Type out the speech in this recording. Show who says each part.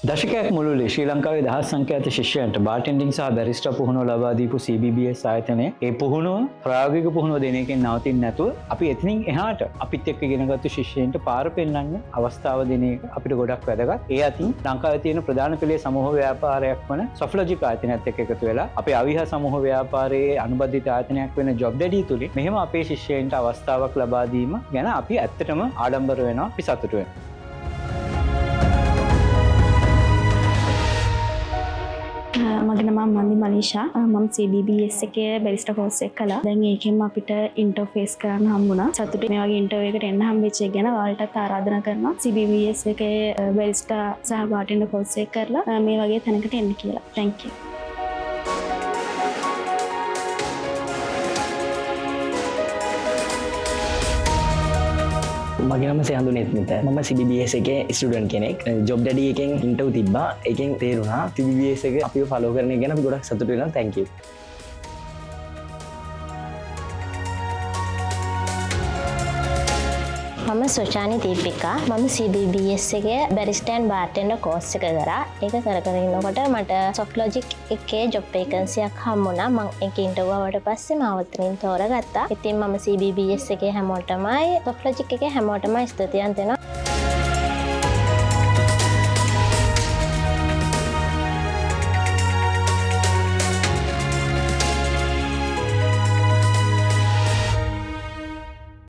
Speaker 1: දශකයක් මුළුල්ලේ ශ්‍රී ලංකාවේ දහස් සංඛ්‍යාත ශිෂ්‍යයන්ට බාර්ටෙන්ඩින් සහ බැරිස්ටා පුහුණුව ලබා දීපු CBBS ආයතනය ඒ පුහුණුව ප්‍රායෝගික පුහුණුව දෙන එකෙන් නවතින්නේ නැතුව අපි එතනින් එහාට අපිත් එක්ක ඉගෙනගත්තු ශිෂ්‍යයන්ට පාර පෙන්වන්න අවස්ථාව දෙන එක අපිට ගොඩක් වැදගත්. ඒ අතින් ලංකාවේ තියෙන ප්‍රධාන පෙළේ සමූහ ව්‍යාපාරයක් වන සොෆ්ලොජික් ආයතනයත් එක්ක එකතු වෙලා අපේ අවිහ සමූහ ව්‍යාපාරයේ අනුබද්ධිත ආයතනයක් වෙන ජොබ් ඩැඩි තුලින් මෙහෙම අපේ ශිෂ්‍යයන්ට අවස්ථාවක් ලබා දීම ගැන අපි ඇත්තටම ආඩම්බර වෙනවා, අපි සතුටු වෙනවා.
Speaker 2: මගේ නම මන්දි මනීෂා. මම CBBS එකේ බැරිස්ටා කෝස් එක කළා. දැන් ඒකෙන් අපිට ඉන්ටර්ෆේස් කරන්න හම්බුණා. සතුටුයි මේ වගේ ඉන්ටර්විව් එකට එන්න හම්බෙච්ච එක ගැන. ඔයාලටත් ආරාධනා කරනවා CBBS එකේ බැරිස්ටා සහ බාර්ටෙන්ඩර් කෝස් එක කරලා මේ වගේ තැනකට එන්න කියලා. Thank you.
Speaker 3: මගේ නම සයන්දු නෙත්මිත. මම CBBS එකේ ස්ටුඩන්ට් කෙනෙක්. ජොබ් ඩැඩි එකෙන් ඉන්ටර්වයුව තිබ්බා. ඒකෙන් තේරුණා CBBS එක අපිව ෆලෝ කරන එක ගැන අපි ගොඩක් සතුටු වෙනවා. thank you.
Speaker 4: මම සොචානි දීපිකා. මම CBBS එකේ බැරිස්ටා ඇන්ඩ් බාර්ටෙන්ඩර් කෝස් එක කරා. ඒක කර ඉන්නකොට මට සොෆ්ලොජික් එකේ ජොබ් වේකන්සියක් හම්බුණා. මම ඒක ඉන්ටර්විව් ආවට පස්සේ මාව උතරින් තෝරගත්තා. ඉතින් මම CBBS එකේ හැමෝටමයි සොෆ්ලොජික් එකේ හැමෝටමයි ස්තුතියන් දෙනවා.